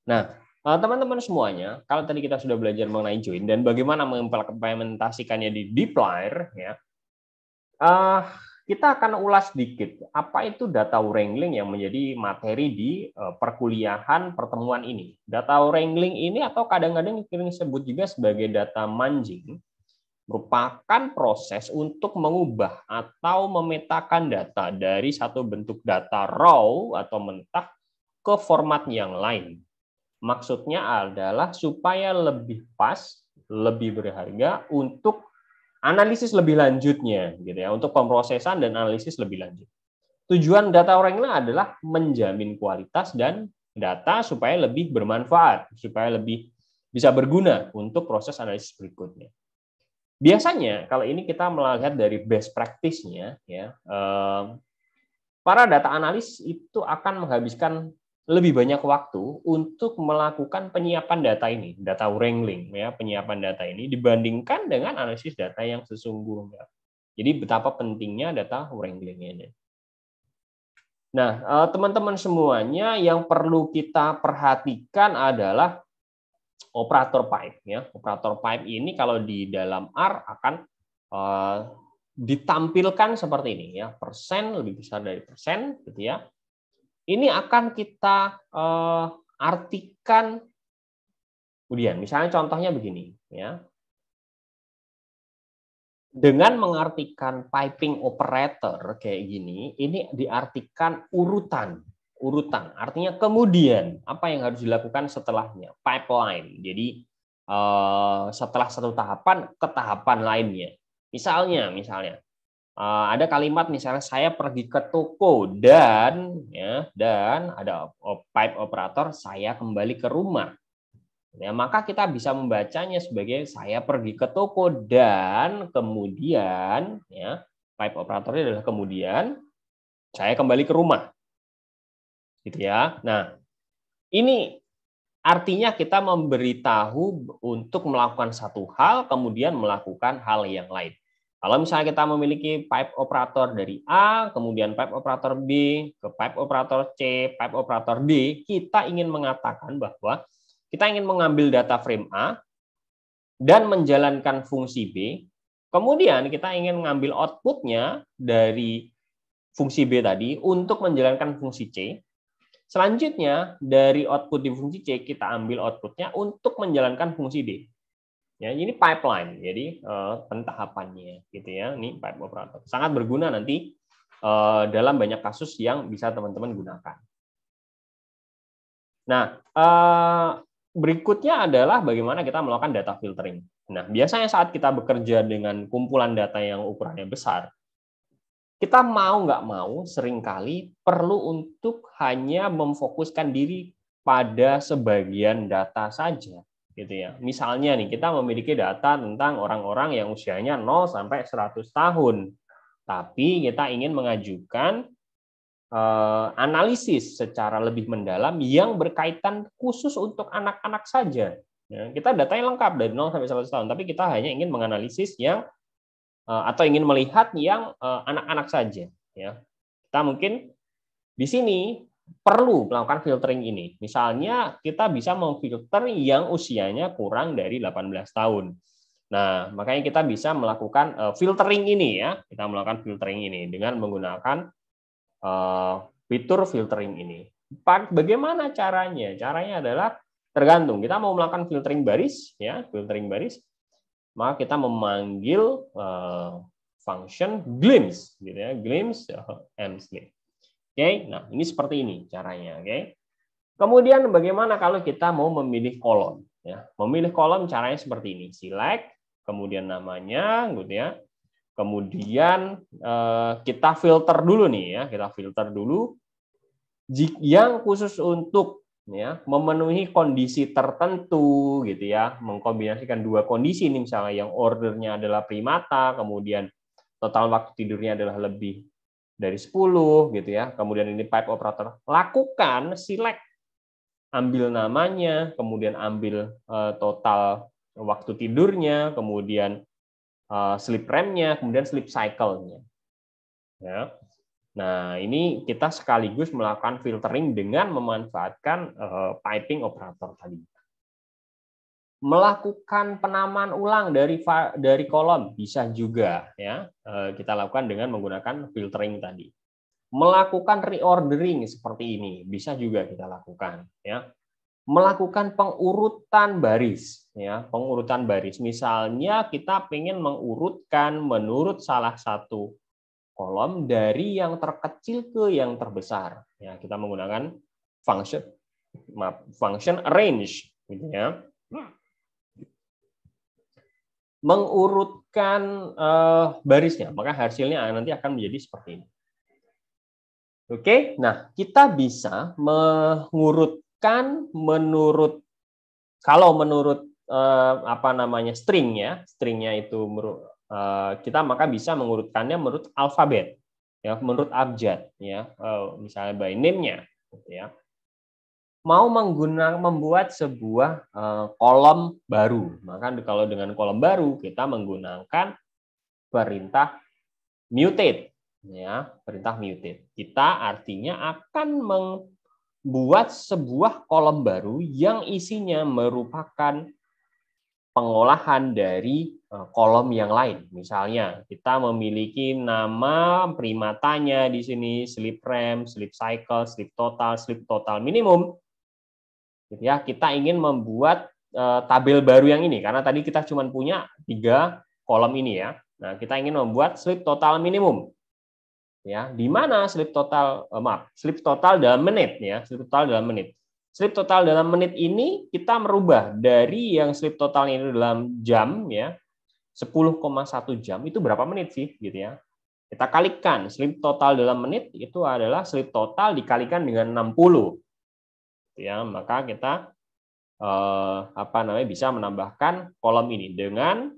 Nah, teman-teman semuanya, kalau tadi kita sudah belajar mengenai join dan bagaimana mengimplementasikannya di dplyr ya, kita akan ulas sedikit apa itu data wrangling yang menjadi materi di perkuliahan pertemuan ini. Data wrangling ini atau kadang-kadang disebut juga sebagai data mancing merupakan proses untuk mengubah atau memetakan data dari satu bentuk data raw atau mentah ke format yang lain. Maksudnya adalah supaya lebih pas, lebih berharga untuk analisis lebih lanjutnya, gitu ya, untuk pemrosesan dan analisis lebih lanjut. Tujuan data wrangling adalah menjamin kualitas dan data supaya lebih bermanfaat, supaya lebih bisa berguna untuk proses analisis berikutnya. Biasanya kalau ini kita melihat dari best practice-nya ya, para data analis itu akan menghabiskan lebih banyak waktu untuk melakukan penyiapan data ini, data wrangling ya, penyiapan data ini dibandingkan dengan analisis data yang sesungguhnya. Jadi betapa pentingnya data wrangling ini. Nah, teman-teman semuanya yang perlu kita perhatikan adalah operator pipe ya. Operator pipe ini kalau di dalam R akan ditampilkan seperti ini ya, persen lebih besar dari persen gitu ya. Ini akan kita artikan kemudian misalnya contohnya begini ya. Dengan mengartikan piping operator kayak gini, ini diartikan urutan. Artinya kemudian apa yang harus dilakukan setelahnya, pipeline. Jadi setelah satu tahapan ke tahapan lainnya. Misalnya ada kalimat misalnya saya pergi ke toko dan ada pipe operator saya kembali ke rumah. Ya, maka kita bisa membacanya sebagai saya pergi ke toko dan kemudian ya pipe operatornya adalah kemudian saya kembali ke rumah. Gitu ya. Nah, ini artinya kita memberitahu untuk melakukan satu hal kemudian melakukan hal yang lain. Kalau misalnya kita memiliki pipe operator dari A, kemudian pipe operator B, ke pipe operator C, pipe operator D, kita ingin mengatakan bahwa kita ingin mengambil data frame A dan menjalankan fungsi B, kemudian kita ingin mengambil outputnya dari fungsi B tadi untuk menjalankan fungsi C. Selanjutnya, dari output di fungsi C, kita ambil outputnya untuk menjalankan fungsi D. Ya, ini pipeline, jadi pentahapannya, gitu ya. Ini pipe operator. Sangat berguna nanti dalam banyak kasus yang bisa teman-teman gunakan. Nah, berikutnya adalah bagaimana kita melakukan data filtering. Nah, biasanya saat kita bekerja dengan kumpulan data yang ukurannya besar, kita mau nggak mau seringkali perlu untuk hanya memfokuskan diri pada sebagian data saja. Gitu ya. Misalnya nih, kita memiliki data tentang orang-orang yang usianya 0 sampai 100 tahun. Tapi kita ingin mengajukan analisis secara lebih mendalam yang berkaitan khusus untuk anak-anak saja. Ya, kita datanya lengkap dari 0 sampai 100 tahun, tapi kita hanya ingin menganalisis yang atau ingin melihat yang anak-anak saja. Ya. Kita mungkin di sini perlu melakukan filtering ini. Misalnya kita bisa memfilter yang usianya kurang dari 18 tahun. Nah, makanya kita bisa melakukan filtering ini ya. Kita melakukan filtering ini dengan menggunakan fitur filtering ini. Bagaimana caranya? Caranya adalah tergantung. Kita mau melakukan filtering baris ya, filtering baris, maka kita memanggil function glimpse gitu ya, glimpse mslip. Oke, nah ini seperti ini caranya. Oke, kemudian bagaimana kalau kita mau memilih kolom? Ya, memilih kolom caranya seperti ini: select, kemudian namanya, gitu ya. Kemudian kita filter dulu nih ya, kita filter dulu yang khusus untuk ya memenuhi kondisi tertentu gitu ya, mengkombinasikan dua kondisi ini, misalnya yang ordernya adalah primata, kemudian total waktu tidurnya adalah lebih dari 10 gitu ya. Kemudian ini pipe operator, lakukan select, ambil namanya, kemudian ambil total waktu tidurnya, kemudian sleep RAM-nya, kemudian sleep cycle-nya. Ya. Nah, ini kita sekaligus melakukan filtering dengan memanfaatkan piping operator tadi. Melakukan penamaan ulang dari kolom bisa juga ya, kita lakukan dengan menggunakan filtering tadi. Melakukan reordering seperti ini bisa juga kita lakukan ya. Melakukan pengurutan baris ya, pengurutan baris. Misalnya kita ingin mengurutkan menurut salah satu kolom dari yang terkecil ke yang terbesar ya, kita menggunakan function arrange gitu ya. Mengurutkan barisnya, maka hasilnya nanti akan menjadi seperti ini. Oke, nah kita bisa mengurutkan menurut, kalau menurut string ya, stringnya itu kita maka bisa mengurutkannya menurut alfabet ya, menurut abjad ya, misalnya by name-nya gitu ya. Mau membuat sebuah kolom baru, maka kalau dengan kolom baru kita menggunakan perintah mutate ya, perintah mutate. Kita artinya akan membuat sebuah kolom baru yang isinya merupakan pengolahan dari kolom yang lain. Misalnya kita memiliki nama primatanya di sini, sleep RAM, sleep cycle, sleep total minimum. Ya, kita ingin membuat tabel baru yang ini karena tadi kita cuma punya 3 kolom ini ya. Nah, kita ingin membuat sleep total minimum. Ya, di mana sleep total sleep total dalam menit ya, sleep total dalam menit. Sleep total dalam menit ini kita merubah dari yang sleep total ini dalam jam ya, 10,1 jam itu berapa menit sih gitu ya. Kita kalikan sleep total dalam menit itu adalah sleep total dikalikan dengan 60. Ya, maka kita bisa menambahkan kolom ini dengan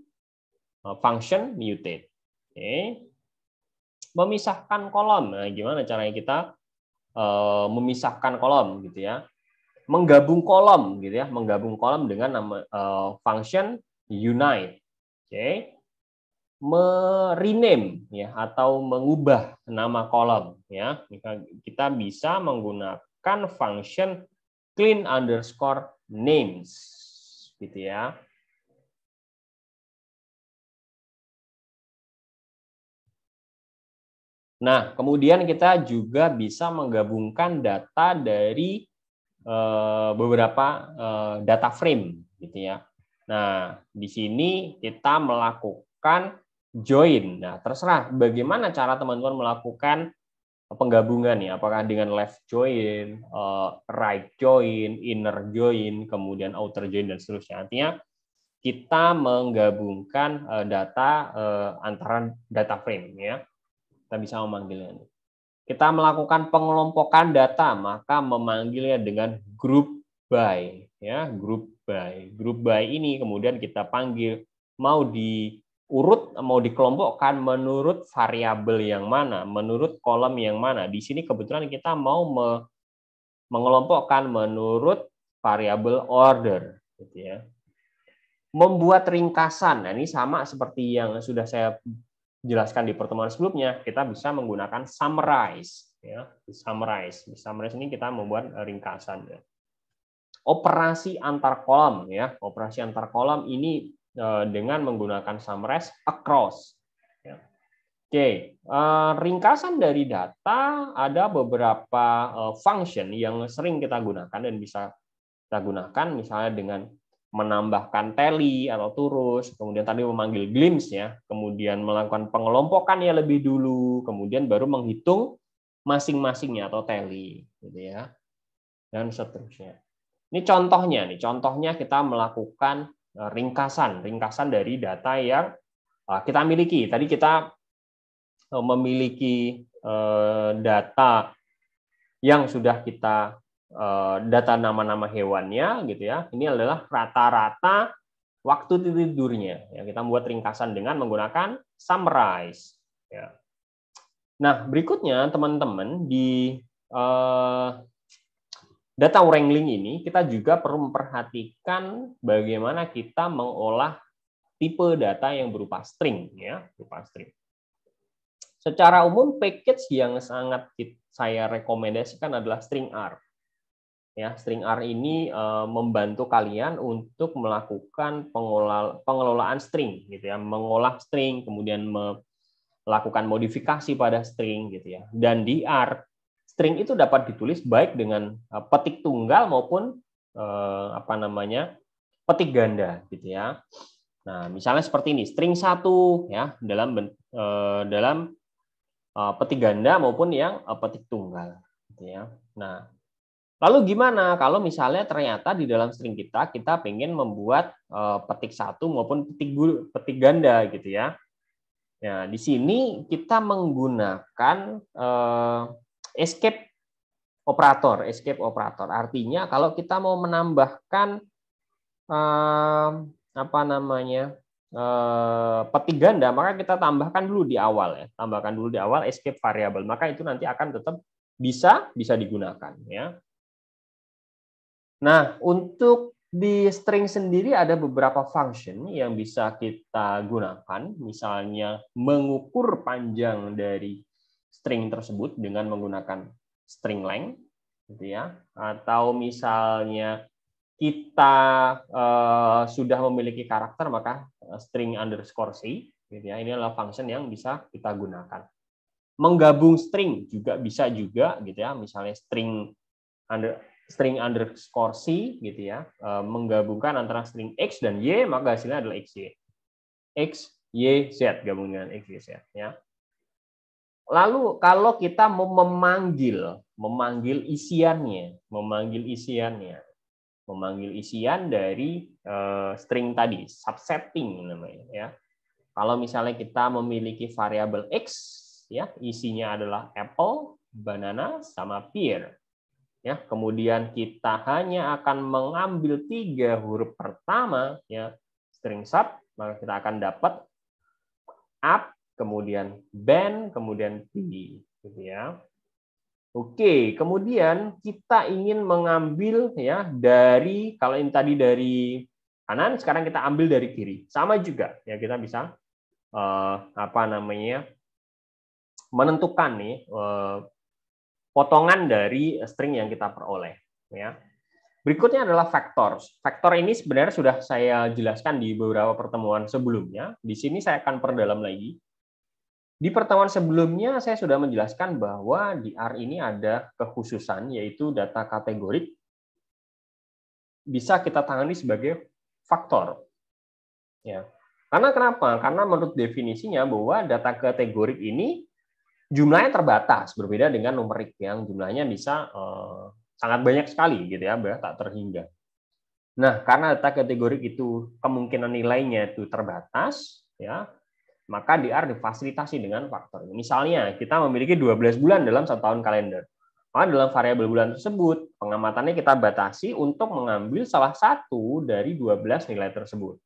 function mutate. Oke. Memisahkan kolom. Nah, gimana caranya kita memisahkan kolom gitu ya? Menggabung kolom gitu ya, menggabung kolom dengan nama function unite. Oke. rename ya atau mengubah nama kolom ya. Kita bisa menggunakan function clean underscore names gitu ya. Nah, kemudian kita juga bisa menggabungkan data dari beberapa data frame gitu ya. Nah, di sini kita melakukan join. Nah, terserah bagaimana cara teman-teman melakukan penggabungan ya, apakah dengan left join, right join, inner join, kemudian outer join dan seterusnya. Artinya kita menggabungkan data antara data frame ya. Kita bisa memanggilnya. Kita melakukan pengelompokan data, maka memanggilnya dengan group by ya, group by. Group by ini kemudian kita panggil mau diurut, mau dikelompokkan menurut variabel yang mana, menurut kolom yang mana. Di sini kebetulan kita mau mengelompokkan menurut variabel order gitu ya. Membuat ringkasan. Nah, ini sama seperti yang sudah saya jelaskan di pertemuan sebelumnya, kita bisa menggunakan summarize ya. Summarize ini kita membuat ringkasan ya. Operasi antar kolom ya. Operasi antar kolom ini dengan menggunakan summarize across ya. Oke, ringkasan dari data ada beberapa function yang sering kita gunakan dan bisa kita gunakan misalnya dengan menambahkan tally atau turus, kemudian tadi memanggil glimpse ya, kemudian melakukan pengelompokannya lebih dulu, kemudian baru menghitung masing-masingnya atau tally gitu ya. Dan seterusnya. Ini contohnya kita melakukan ringkasan dari data yang kita miliki. Tadi kita memiliki data yang sudah kita data nama-nama hewannya gitu ya. Ini adalah rata-rata waktu tidurnya. Ya, kita membuat ringkasan dengan menggunakan summarize. Ya. Nah, berikutnya teman-teman di data wrangling ini kita juga perlu memperhatikan bagaimana kita mengolah tipe data yang berupa string ya, berupa string. Secara umum package yang sangat saya rekomendasikan adalah string R. Ya, string R ini membantu kalian untuk melakukan pengelolaan string gitu ya, mengolah string, kemudian melakukan modifikasi pada string gitu ya. Dan di R, string itu dapat ditulis baik dengan petik tunggal maupun petik ganda gitu ya. Nah, misalnya seperti ini, string 1 ya, dalam petik ganda maupun yang petik tunggal gitu ya. Nah, lalu gimana kalau misalnya ternyata di dalam string kita pengen membuat petik 1 maupun petik ganda gitu ya. Nah, di sini kita menggunakan escape operator. Artinya kalau kita mau menambahkan petik ganda, maka kita tambahkan dulu di awal ya. Tambahkan dulu di awal escape variable. Maka itu nanti akan tetap bisa digunakan ya. Nah, untuk di string sendiri ada beberapa function yang bisa kita gunakan, misalnya mengukur panjang dari string tersebut dengan menggunakan string length, gitu ya, atau misalnya kita sudah memiliki karakter maka string underscore c, gitu ya, ini adalah function yang bisa kita gunakan. Menggabung string juga bisa juga, gitu ya, misalnya string underscore c gitu ya, menggabungkan antara string x dan y maka hasilnya adalah xy. X, y, z gabung dengan x, y, z ya. Lalu kalau kita mau memanggil isian dari string tadi, subsetting namanya ya. Kalau misalnya kita memiliki variabel x ya, isinya adalah apple, banana sama pear. Ya, kemudian kita hanya akan mengambil 3 huruf pertama ya string sub, maka kita akan dapat up, kemudian ban, kemudian p gitu ya. Oke, kemudian kita ingin mengambil ya dari, kalau ini tadi dari kanan, sekarang kita ambil dari kiri. Sama juga ya, kita bisa menentukan nih potongan dari string yang kita peroleh, ya. Berikutnya adalah vectors. Vektor ini sebenarnya sudah saya jelaskan di beberapa pertemuan sebelumnya. Di sini saya akan perdalam lagi. Di pertemuan sebelumnya saya sudah menjelaskan bahwa di R ini ada kekhususan, yaitu data kategorik bisa kita tangani sebagai faktor. Ya. Karena kenapa? Karena menurut definisinya bahwa data kategorik ini jumlahnya terbatas, berbeda dengan numerik yang jumlahnya bisa sangat banyak sekali, gitu ya, tak terhingga. Nah, karena data kategorik itu kemungkinan nilainya itu terbatas, ya, maka di R difasilitasi dengan faktor. Misalnya, kita memiliki 12 bulan dalam 1 tahun kalender. Maka dalam variabel bulan tersebut, pengamatannya kita batasi untuk mengambil salah satu dari 12 nilai tersebut.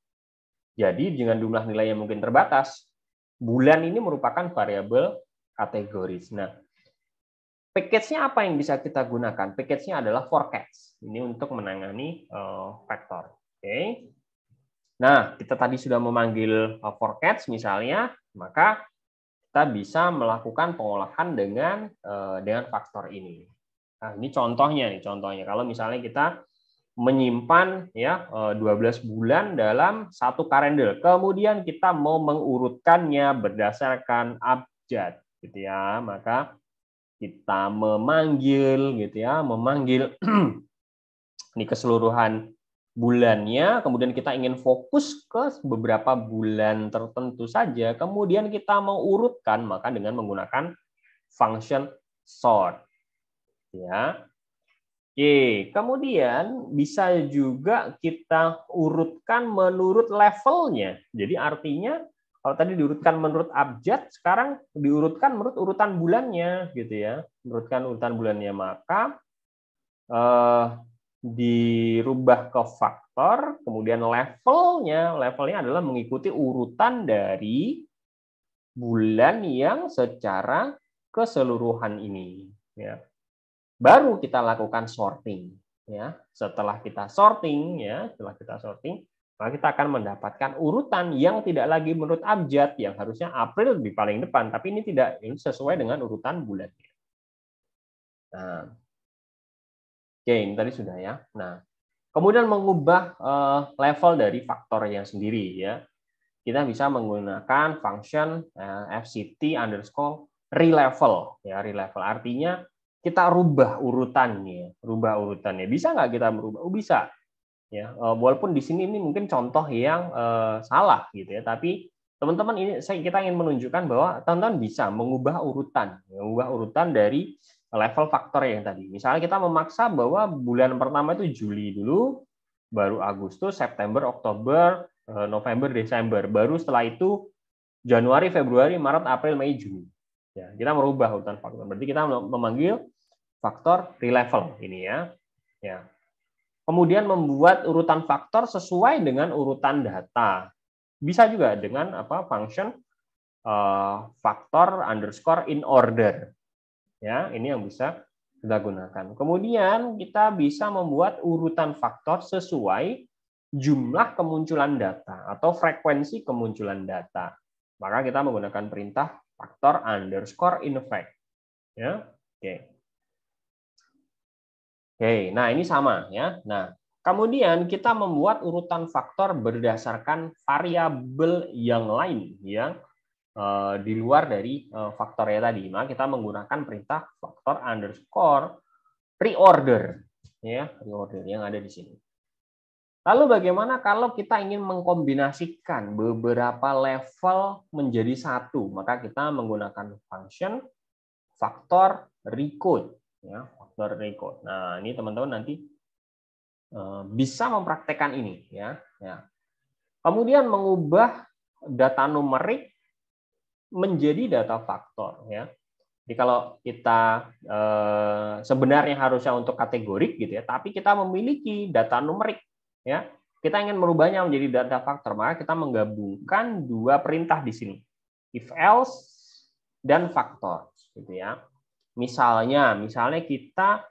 Jadi, dengan jumlah nilai yang mungkin terbatas, bulan ini merupakan variabel kategoris. Nah, package-nya apa yang bisa kita gunakan? Package-nya adalah forecast. Ini untuk menangani vektor. Oke. Nah, kita tadi sudah memanggil forecast misalnya, maka kita bisa melakukan pengolahan dengan faktor ini. Nah, ini contohnya nih, contohnya. Kalau misalnya kita menyimpan ya 12 bulan dalam satu kalender, kemudian kita mau mengurutkannya berdasarkan abjad, gitu ya, maka kita memanggil gitu ya, memanggil ini keseluruhan bulannya, kemudian kita ingin fokus ke beberapa bulan tertentu saja, kemudian kita mau urutkan, maka dengan menggunakan function sort. Ya. Oke, kemudian bisa juga kita urutkan menurut levelnya. Jadi artinya kalau tadi diurutkan menurut abjad, sekarang diurutkan menurut urutan bulannya, gitu ya. Urutkan urutan bulannya, maka dirubah ke faktor, kemudian levelnya adalah mengikuti urutan dari bulan yang secara keseluruhan ini. Ya. Baru kita lakukan sorting. Ya. Setelah kita sorting, maka kita akan mendapatkan urutan yang tidak lagi menurut abjad, yang harusnya April di paling depan, tapi ini tidak, ini sesuai dengan urutan bulannya. Nah, oke, ini tadi sudah ya. Nah, kemudian mengubah level dari faktornya sendiri ya. Kita bisa menggunakan function fct underscore relevel ya, relevel artinya kita rubah urutannya, Bisa nggak kita merubah? Oh, bisa. Ya, walaupun di sini ini mungkin contoh yang salah gitu ya, tapi teman-teman ini kita ingin menunjukkan bahwa teman-teman bisa mengubah urutan dari level faktor yang tadi. Misalnya kita memaksa bahwa bulan pertama itu Juli dulu, baru Agustus, September, Oktober, November, Desember, baru setelah itu Januari, Februari, Maret, April, Mei, Juni. Ya, kita merubah urutan faktor. Berarti kita memanggil faktor relevel ini ya. Ya. Kemudian membuat urutan faktor sesuai dengan urutan data. Bisa juga dengan function faktor underscore in order. Ya, ini yang bisa kita gunakan. Kemudian kita bisa membuat urutan faktor sesuai jumlah kemunculan data atau frekuensi kemunculan data. Maka kita menggunakan perintah faktor underscore in fact. Ya, oke. Oke, nah ini sama ya. Nah, kemudian kita membuat urutan faktor berdasarkan variabel yang lain yang di luar dari faktornya tadi. Maka kita menggunakan perintah faktor underscore reorder, ya, reorder yang ada di sini. Lalu bagaimana kalau kita ingin mengkombinasikan beberapa level menjadi satu? Maka kita menggunakan function faktor recode, ya, faktor recode. Nah, ini teman-teman nanti bisa mempraktekkan ini, ya. Kemudian mengubah data numerik menjadi data faktor, ya. Jadi kalau kita sebenarnya harusnya untuk kategorik gitu ya, tapi kita memiliki data numerik, ya, kita ingin merubahnya menjadi data faktor, maka kita menggabungkan dua perintah di sini, if else dan faktor, gitu ya. Misalnya kita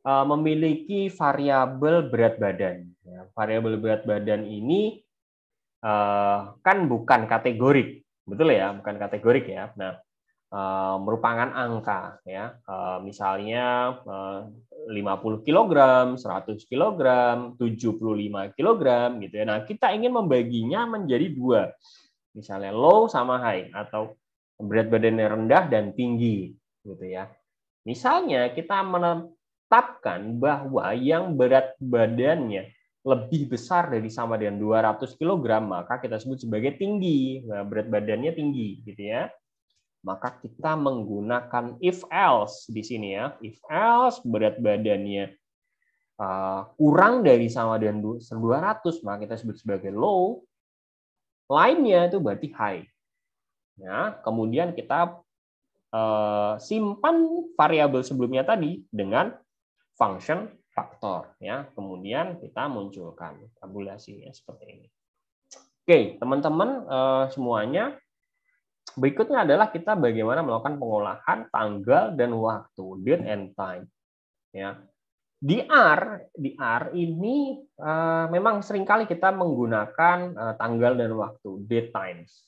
memiliki variabel berat badan. Ya, variabel berat badan ini kan bukan kategorik, betul ya, bukan kategorik ya. Nah, merupakan angka ya, misalnya 50 kg, 100 kg, 75 kg gitu ya. Nah, kita ingin membaginya menjadi dua, misalnya low sama high, atau berat badannya rendah dan tinggi gitu ya. Misalnya kita menetapkan bahwa yang berat badannya lebih besar dari sama dengan 200 kg, maka kita sebut sebagai tinggi. Nah, berat badannya tinggi gitu ya. Maka kita menggunakan if else di sini ya. If else berat badannya kurang dari sama dengan 200, maka kita sebut sebagai low. Lainnya itu berarti high. Ya, kemudian kita simpan variabel sebelumnya tadi dengan function faktor ya. Kemudian kita munculkan tabulasinya seperti ini. Oke, teman-teman semuanya. Berikutnya adalah kita bagaimana melakukan pengolahan tanggal dan waktu, date and time. Ya. Di R ini memang seringkali kita menggunakan tanggal dan waktu, date times.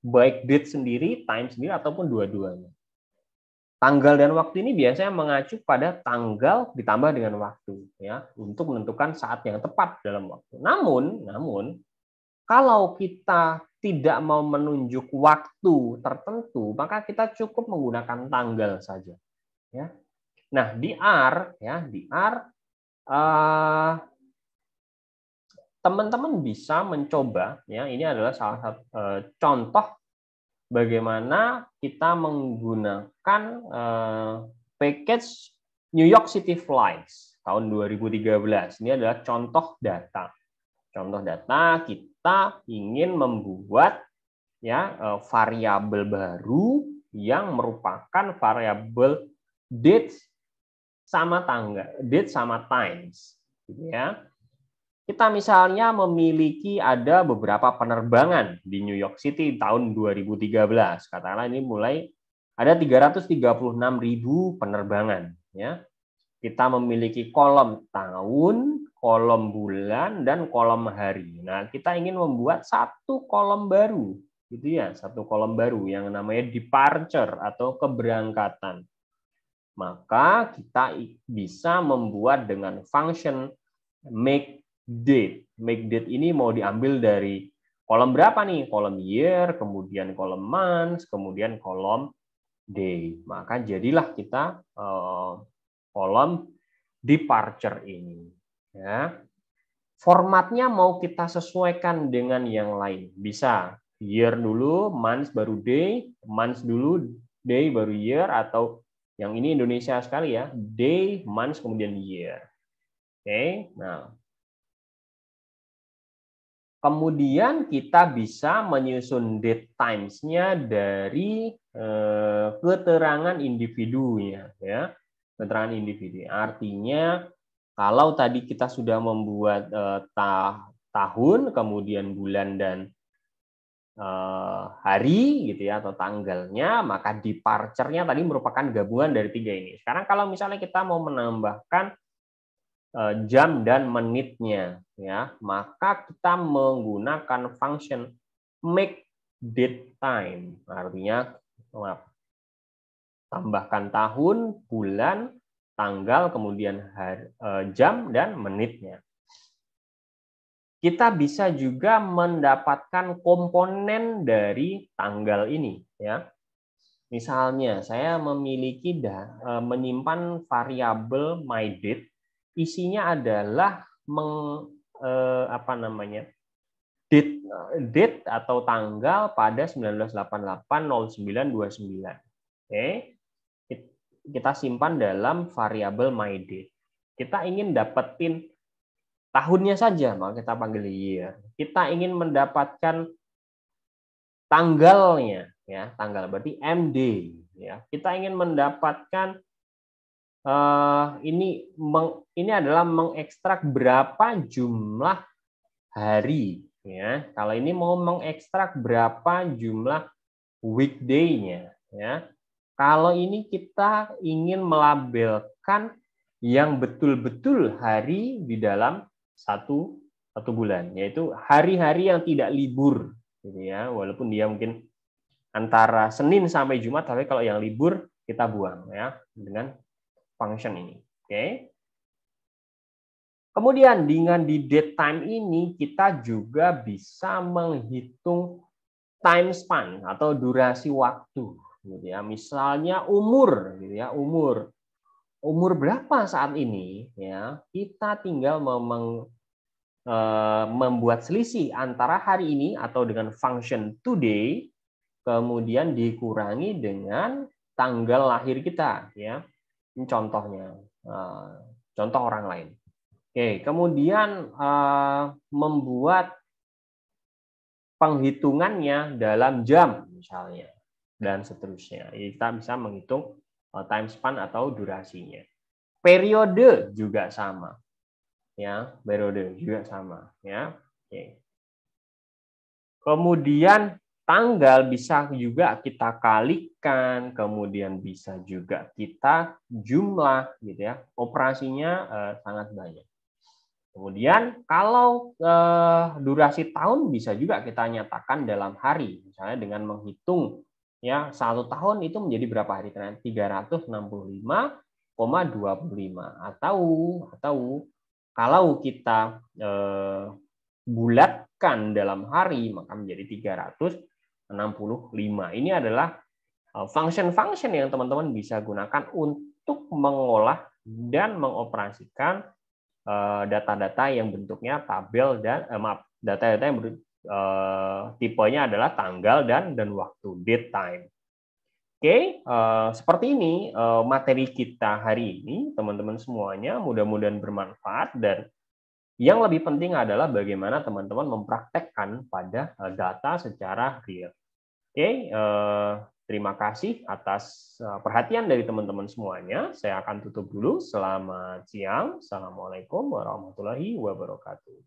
Baik date sendiri, time sendiri, ataupun dua-duanya. Tanggal dan waktu ini biasanya mengacu pada tanggal ditambah dengan waktu, ya, untuk menentukan saat yang tepat dalam waktu. Namun kalau kita tidak mau menunjuk waktu tertentu, maka kita cukup menggunakan tanggal saja. Ya. Nah, di R, teman-teman bisa mencoba, ya, ini adalah salah satu contoh bagaimana kita menggunakan package New York City Flights tahun 2013. Ini adalah contoh data. Contoh data, kita ingin membuat ya variabel baru yang merupakan variabel date sama tanggal, date sama times, gitu ya. Kita misalnya memiliki ada beberapa penerbangan di New York City tahun 2013. Katakanlah ini mulai ada 336.000 penerbangan, ya. Kita memiliki kolom tahun, kolom bulan, dan kolom hari. Nah, kita ingin membuat satu kolom baru, gitu ya, satu kolom baru yang namanya departure atau keberangkatan. Maka kita bisa membuat dengan function make date. Make date ini mau diambil dari kolom berapa nih? Kolom year, kemudian kolom months, kemudian kolom day. Maka jadilah kita kolom departure ini. Ya. Formatnya mau kita sesuaikan dengan yang lain. Bisa year dulu, months baru day, months dulu, day baru year, atau yang ini Indonesia sekali ya, day, months, kemudian year. Oke, nah. Kemudian kita bisa menyusun date times-nya dari keterangan individunya, ya. Keterangan individu. Artinya kalau tadi kita sudah membuat tahun, kemudian bulan dan hari gitu ya, atau tanggalnya, maka departure-nya tadi merupakan gabungan dari tiga ini. Sekarang kalau misalnya kita mau menambahkan jam dan menitnya, ya, maka kita menggunakan function make date time. Artinya tambahkan tahun, bulan, tanggal, kemudian hari, jam dan menitnya. Kita bisa juga mendapatkan komponen dari tanggal ini, ya. Misalnya saya memiliki menyimpan variabel mydate, isinya adalah date atau tanggal pada 1988-09-29. Oke. Kita simpan dalam variabel mydate. Kita ingin dapetin tahunnya saja, maka kita panggil year. Kita ingin mendapatkan tanggalnya, ya, tanggal berarti MD, ya. Kita ingin mendapatkan ini adalah mengekstrak berapa jumlah hari, ya. Kalau ini mau mengekstrak berapa jumlah weekday-nya, ya. Kalau ini kita ingin melabelkan yang betul-betul hari di dalam satu bulan, yaitu hari-hari yang tidak libur, gitu ya. Walaupun dia mungkin antara Senin sampai Jumat, tapi kalau yang libur kita buang ya dengan function ini. Oke. Kemudian dengan di datetime ini kita juga bisa menghitung time span atau durasi waktu, gitu ya. Misalnya umur, gitu ya, umur berapa saat ini, ya. Kita tinggal membuat selisih antara hari ini atau dengan function today, kemudian dikurangi dengan tanggal lahir kita, ya. Ini contohnya, contoh orang lain. Oke, kemudian membuat penghitungannya dalam jam misalnya dan seterusnya. Kita bisa menghitung time span atau durasinya. Periode juga sama. Ya, periode juga sama, ya. Oke. Kemudian tanggal bisa juga kita kalikan, kemudian bisa juga kita jumlah gitu ya. Operasinya sangat banyak. Kemudian kalau durasi tahun bisa juga kita nyatakan dalam hari, misalnya dengan menghitung ya 1 tahun itu menjadi berapa hari? 365,25 atau kalau kita bulatkan dalam hari maka menjadi 365. Ini adalah function-function yang teman-teman bisa gunakan untuk mengolah dan mengoperasikan data-data yang bentuknya tabel dan data-data yang tipenya adalah tanggal dan waktu, date time. Oke, seperti ini materi kita hari ini, teman-teman semuanya. Mudah-mudahan bermanfaat dan yang lebih penting adalah bagaimana teman-teman mempraktekkan pada data secara real. Oke, terima kasih atas perhatian dari teman-teman semuanya. Saya akan tutup dulu. Selamat siang. Assalamualaikum warahmatullahi wabarakatuh.